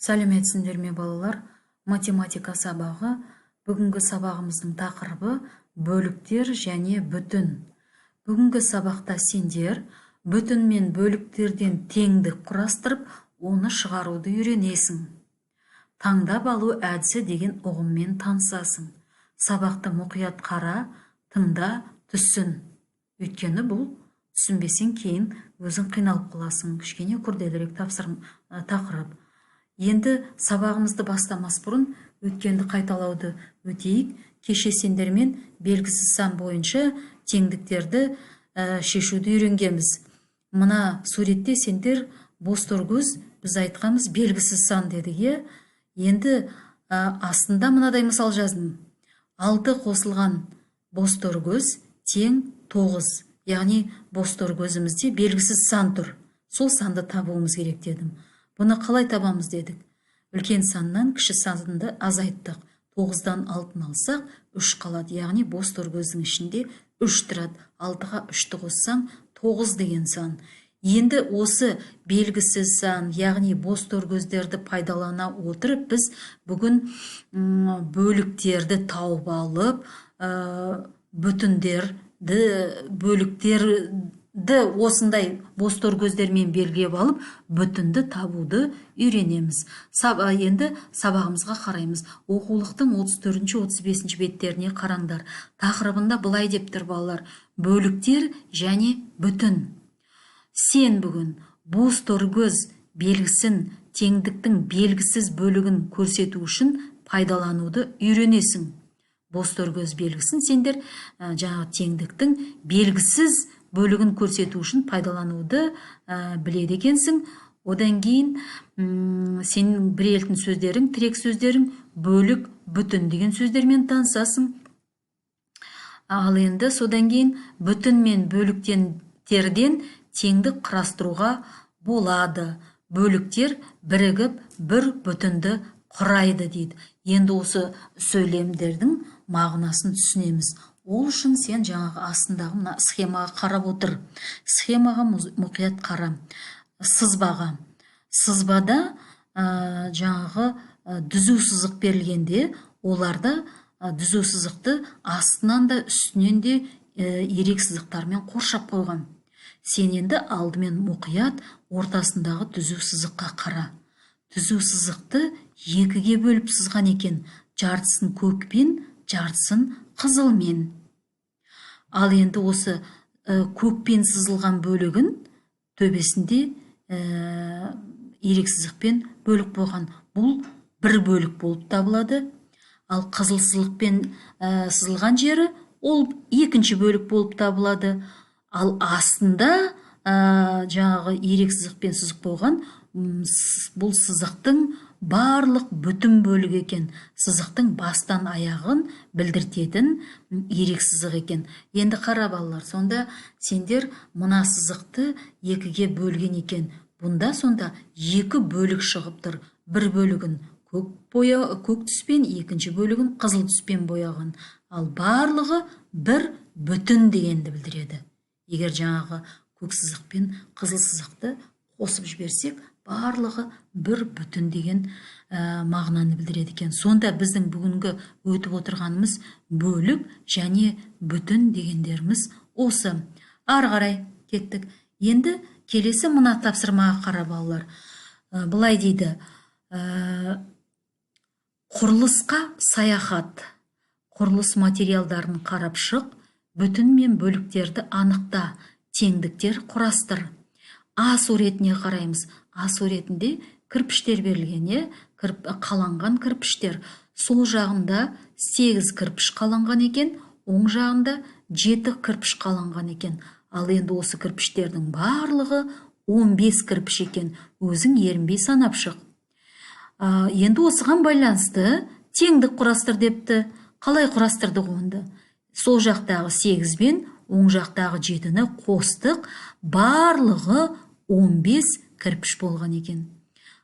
Сәлеметсіңдер ме балалар? Математика сабағы. Бүгінгі сабағымыздың тақырыбы бөліктер және бүтін. Бүгінгі сабақта сендер бүтін мен бөліктерден теңдік құрастырып, оны шығаруды үйренесің. Таңдап алу әдісі деген ұғыммен танысасың. Сабақты мұқият қара, тыңда, түсін. Өйткені бұл түсінбесең кейін өзің қиналып қаласың. Кішкене күрделірек тақырып. Енді сабағымызды бастамас бұрын өткенді қайталауды өтейік. Кеше сендермен белгісіз сан бойынша теңдіктерді шешуді үйренгенбіз. Мына суретте сендер бос төркөз, біз айтқанбыз белгісіз сан дедік. Енді астында мынадай мысал жаздым. 6 қосылған бос төркөз тең 9. Яғни бос төркөзімізде белгісіз сан тұр. Сол санды табуымыз керек дедім. Бұны қалай табамыз дедік? Үлкен саннан кіші санды азайттық. 9-дан 6-ны алсақ 3 қалады. Яғни бос төркөздің ішінде 3 тұрады. 6-ға 3-ті қоссаң 9 деген сан. Енді осы белгісіз сан, яғни бос төркөздерді пайдалана отырып, біз бүгін бөліктерді тауып алып, бөліктерді осындай бос төркөздермен белгілеп алып, бүтінді табуды үйренеміз. Енді сабағымызға қараймыз. Оқулықтың 34-35 беттеріне қараңдар. Тақырыбында былай деп тұр балалар: бөліктер және бүтін. Сен бүгін бос төркөз белгісін, теңдіктің белгісіз бөлігін көрсету үшін пайдалануды үйренесің. Бос төркөз белгісін сендер жаңағы теңдіктің белгісіз бөлігін көрсету үшін пайдалануды біледі екенсің. Одан кейін сенің бірелтін сөздерің, тірек сөздерің бөлік, бүтін деген сөздермен танысасың. Ал енді содан кейін бүтін мен бөліктерден теңдік құрастыруға болады. Бөліктер бірігіп бір бүтінді құрайды дейді. Енді осы сөйлемдердің мағынасын түсінеміз. Ол үшін сен жаңағы астындағы мына схемаға қарап отыр. Схемаға мұқият қара. Сызбаға. Сызбада жаңағы дүзу сызық берілгенде, оларда дүзу сызықты астынан да үстінен де ерек сызықтармен қоршап қойған. Сен енді алдымен мұқият ортасындағы дүзу сызыққа қара. Дүзу сызықты екіге бөліп сызған екен. Жартысын көкпен, жартысын қызылмен. Ал енді осы көкпен сызылған бөлігін төбесінде ерек сызықпен бөлік болған. Бұл бір бөлік болып табылады. Ал қызыл сызықпен сызылған жері ол екінші бөлік болып табылады. Ал астында жаңағы ерек сызықпен сызық болған бұл сызықтың барлық бүтін бөлігі екен. Сызықтың бастан аяғын білдіртетін ерек сызық екен. Енді қара балалар, сонда сендер мына сызықты екіге бөлген екен. Бұнда сонда екі бөлік шығып тұр. Бір бөлігін көк түспен, екінші бөлігін қызыл түспен бояған. Ал барлығы бір бүтін дегенді білдіреді. Егер жаңағы көк сызық пен қызыл сызықты қосып жіберсек, барлығы бір бүтін деген мағынаны білдіреді екен. Сонда біздің бүгінгі өтіп отырғанымыз бөлік және бүтін дегендеріміз осы. Ары қарай кеттік. Енді келесі мына тапсырмаға қара балалар. Былай дейді: құрылысқа саяхат. Құрылыс материалдарын қарап шық, бүтін мен бөліктерді анықта, теңдіктер құрастыр. А суретіне қараймыз. А суретінде кірпіштер берілген, қаланған кірпіштер. Сол жағында 8 кірпіш қаланған екен, оң жағында 7 кірпіш қаланған екен. Ал енді осы кірпіштердің барлығы 15 кірпіш екен. Өзің ерінбей санап шық. Енді осыған байланысты теңдік құрастыр депті. Қалай құрастырдық онда? Сол жақтағы 8 бен оң жақтағы 7-ні қостық, барлығы 15 кірпіш болған екен.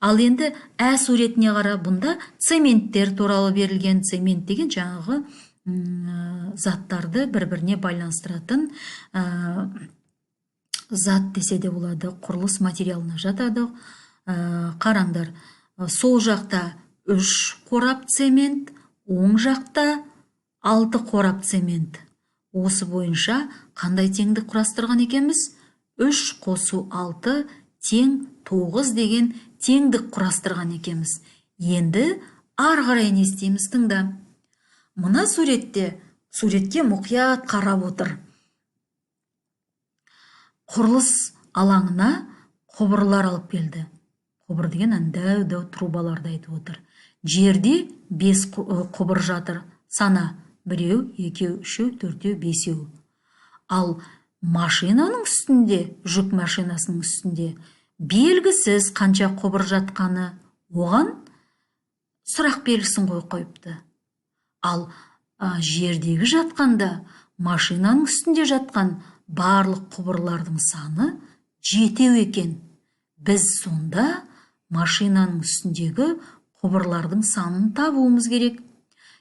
Ал енді ә суретіне қара, бұнда цементтер туралы берілген. Цемент деген жаңағы заттарды бір-біріне байланыстыратын зат десе де болады. Құрылыс материалына жатады. Қараңдар, сол жақта 3 қорап цемент, оң жақта 6 қорап цемент. Осы бойынша қандай теңдік құрастырған екенбіз? 3 қосу 6 тең 9 деген теңдік құрастырған екенбіз. Енді ары қарай не істейміз, тыңда. Мына суретке мұқият қарап отыр. Құрылыс алаңына құбырлар алып келді. Құбыр деген дәу трубаларды айтып отыр. Жерде 5 құбыр жатыр. Сана: 1, 2, 3, 4, 5. Ал машинаның үстінде, жүк машинасының үстінде белгісіз қанша құбыр жатқаны, оған сұрақ белгісін қойыпты. Ал жердегі жатқанда, машинаның үстінде жатқан барлық құбырлардың саны 7 екен. Біз сонда машинаның үстіндегі құбырлардың санын табуымыз керек.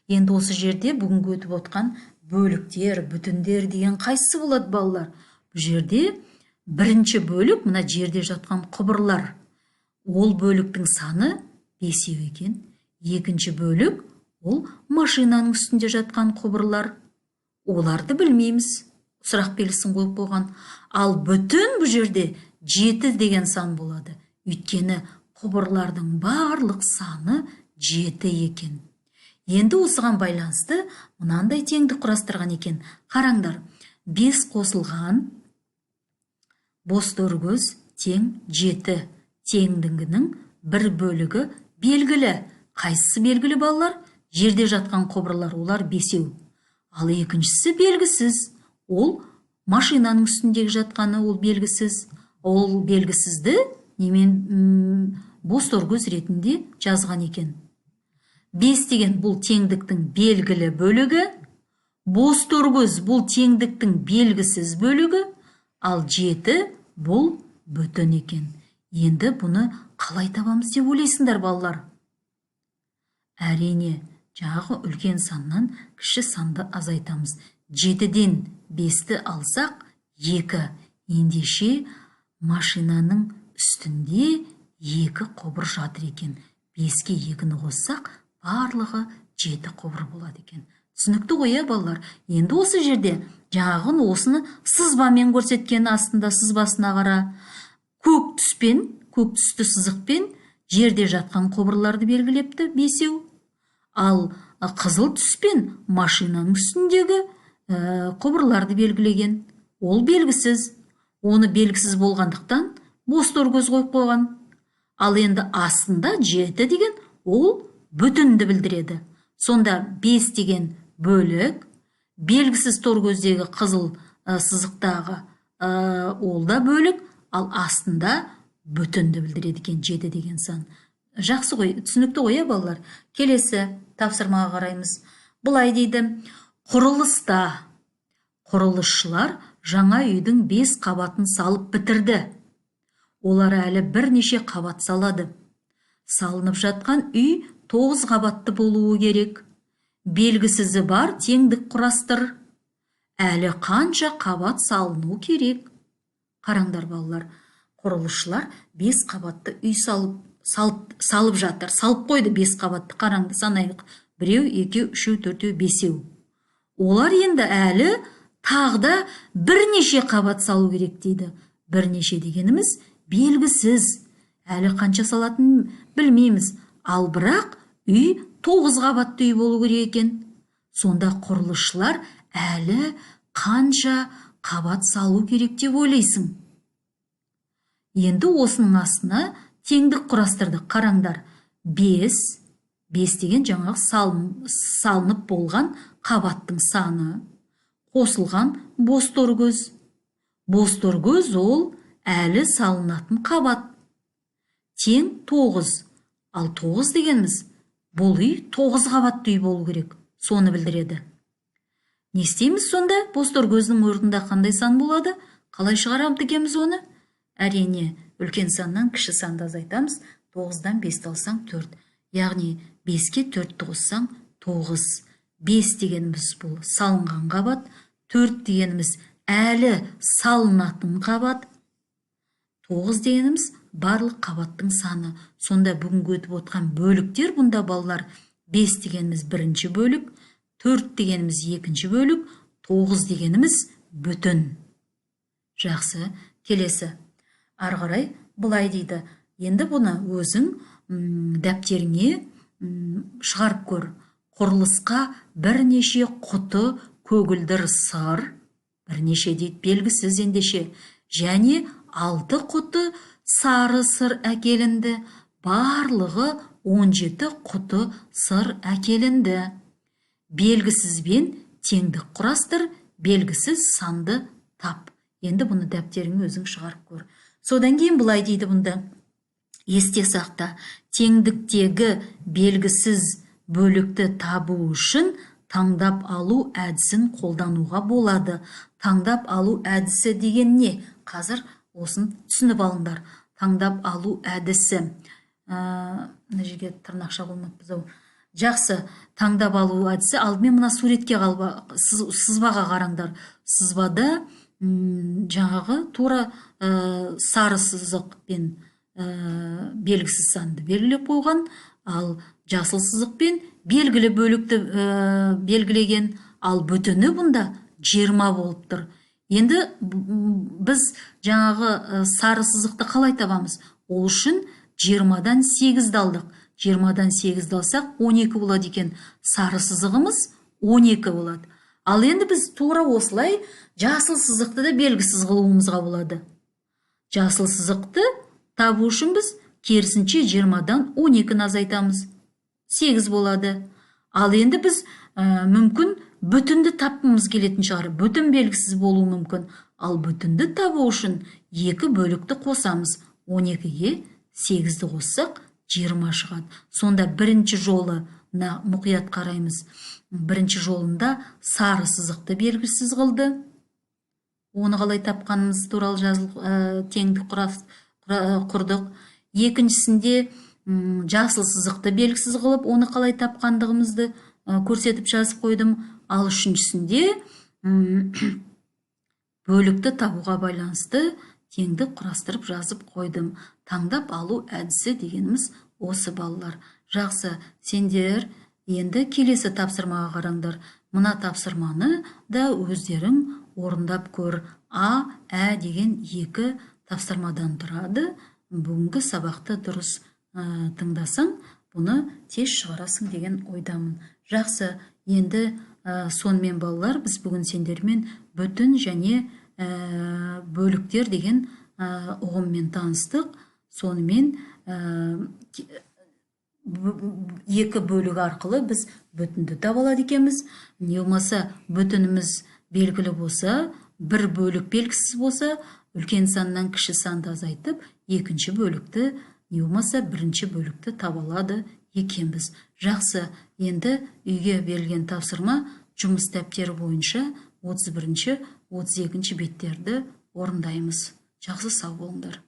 Енді осы жерде бүгінгі өтіп отқан бөліктер, бүтіндер деген қайсысы болады, балалар? Бұл жерде бірінші бөлік мына жерде жатқан құбырлар. Ол бөліктің саны 5 екен. Екінші бөлік ол машинаның үстінде жатқан құбырлар. Оларды білмейміз. Сұрақ белгісін қойып болған. Ал бүтін бұл жерде 7 деген сан болады. Өйткені құбырлардың барлық саны 7 екен. Енді осыған байланысты мынандай теңдік құрастырған екен. Қараңдар, 5 қосылған бос төргөз тең 7. Теңдігінің бір бөлігі белгілі. Қайсысы белгілі, балалар? Жерде жатқан құбырлар, олар 5. Ал екіншісі белгісіз. Ол машинаның үстіндегі жатқаны, ол белгісіз. Ол белгісізді немен бос төргөз ретінде жазған екен. 5 деген бұл теңдіктің белгілі бөлігі, бос төргөз бұл теңдіктің белгісіз бөлігі, ал 7 бұл бүтін екен. Енді бұны қалай табамыз деп ойлайсыңдар, балалар? Әрине, жаңағы үлкен саннан кіші санды азайтамыз. 7-ден 5-ті алсақ 2. Ендеше машинаның үстінде 2 құбыр жатыр екен. 5-ке 2-ні қоссақ, барлығы 7 құбыр болады екен. Түсінікті ғой, балалар? Енді осы жерде жаңағын осыны сызбамен көрсеткен, астында сызбасына қара. Көк түсті сызықпен жерде жатқан құбырларды белгілепті, 5. Ал қызыл түспен машинаның үстіндегі құбырларды белгілеген. Ол белгісіз. Оны белгісіз болғандықтан бос төргөз қойып қойған. Ал енді астында 7 деген ол бүтінді білдіреді. Сонда 5 деген бөлік, белгісіз төргөздегі қызыл сызықтағы ол да бөлік, ал астында бүтінді білдіреді екен 7 деген сан. Жақсы ғой, түсінікті ғой, балалар? Келесі тапсырмаға қараймыз. Бұлай дейді: құрылыста құрылысшылар жаңа үйдің 5 қабатын салып бітірді. Олар әлі бірнеше қабат салады. Салынып жатқан үй 9 қабатты болуы керек. Белгісізі бар теңдік құрастыр. Әлі қанша қабат салыну керек? Қараңдар, балалар, құрылысшылар 5 қабатты үй салып жатыр. Салып қойды 5 қабатты. Қараңды, санайық. 1, 2, 3, 4, 5. Олар енді әлі тағда бірнеше қабат салу керек дейді. Бірнеше дегеніміз белгісіз. Әлі қанша салатын білмейміз. Ал бірақ үй 9 қабатты үй болу керек екен. Сонда құрылысшылар әлі қанша қабат салу керек деп ойлайсың? Енді осының астына теңдік құрастырдық. Қараңдар, 5 деген жаңағы салынып болған қабаттың саны, қосылған бос төргөз. Бос төргөз ол әлі салынатын қабат. Тең 9. Ал 9 дегеніміз бұл үй 9 қабатты үй болу керек. Соны білдіреді. Не істейміз сонда? Бос төргөздің орнында қандай сан болады? Қалай шығарамыз екенбіз оны? Әрине, үлкен саннан кіші санды азайтамыз. 9-дан 5-ті алсаң 4. Яғни 5-ке 4-ті қоссаң 9. 5 дегеніміз бұл салынған қабат. 4 дегеніміз әлі салынатын қабат. 9 дегеніміз барлық қабаттың саны. Сонда бүгінгі өтіп отқан бөліктер бұнда балалар 5 дегеніміз бірінші бөлік, 4 дегеніміз екінші бөлік, 9 дегеніміз бүтін. Жақсы, келесі. Ары қарай былай дейді. Енді бұны өзің дәптеріңе шығарып көр. Құрылысқа бірнеше құты көгілдір сыр, бірнеше дейді белгісіз ендеше, және 6 құты сары сыр әкелінді. Барлығы 17 құты сыр әкелінді. Белгісізбен теңдік құрастыр, белгісіз санды тап. Енді бұны дәптеріңе өзің шығарып көр. Содан кейін былай дейді бұнда. Есте сақта, теңдіктегі белгісіз бөлікті табу үшін таңдап алу әдісін қолдануға болады. Таңдап алу әдісі деген не? Қазір осын түсініп алыңдар. Таңдап алу әдісі. Мына жерге тырнақша болмаппыз ау. Жақсы, таңдап алу әдісі. Алдымен мына суретке сызбаға қараңдар. Сызбада жаңағы тура сары сызықпен белгісіз санды белгілеп қойған, ал жасыл сызықпен белгілі бөлікті белгілеген, ал бүтіні бұнда 20 болып тұр. Енді біз жаңағы сары сызықты қалай табамыз? Ол үшін 20-дан 8-ді алдық. 20-дан 8-ді алсақ 12 болады екен. Сары сызығымыз 12 болады. Ал енді біз тура осылай жасыл сызықты да белгісіз қылуымызға болады. Жасыл сызықты табу үшін біз керісінше 20-дан 12-ні азайтамыз. 8 болады. Ал енді біз мүмкін бүтінді тапқымыз келетін шығар. Бүтін белгісіз болуы мүмкін. Ал бүтінді табу үшін 2 бөлікті қосамыз. 12-ге 8-ді қоссақ 20 шығады. Сонда бірінші жолы мұқият қараймыз. Бірінші жолында сары сызықты белгісіз қылды. Оны қалай тапқанымыз туралы теңдік құрдық. Екіншісінде жасыл сызықты белгісіз қылып, оны қалай тапқандығымызды көрсетіп жазып қойдым. Ал үшіншісінде бөлікті табуға байланысты теңдік құрастырып жазып қойдым. Таңдап алу әдісі дегеніміз осы балалар. Жақсы, сендер енді келесі тапсырмаға қараңдар. Мына тапсырманы да өздерің орындап көр. А, ә деген 2 тапсырмадан тұрады. Бүгінгі сабақты дұрыс тыңдасаң, бұны тез шығарасың деген ойдамын. Жақсы, енді сонымен балалар, біз бүгін сендермен бүтін және бөліктер деген ұғыммен таныстық. Сонымен 2 бөлік арқылы біз бүтінді таба алады екенбіз. Не болмаса бүтініміз белгілі болса, 1 бөлік белгісіз болса, үлкен саннан кіші санды азайтып, екінші бөлікті, не болмаса бірінші бөлікті таба алады екенбіз. Жақсы, енді үйге берілген тапсырма жұмыс дәптері бойынша 31-32 беттерді орындаймыз. Жақсы, сау болыңдар.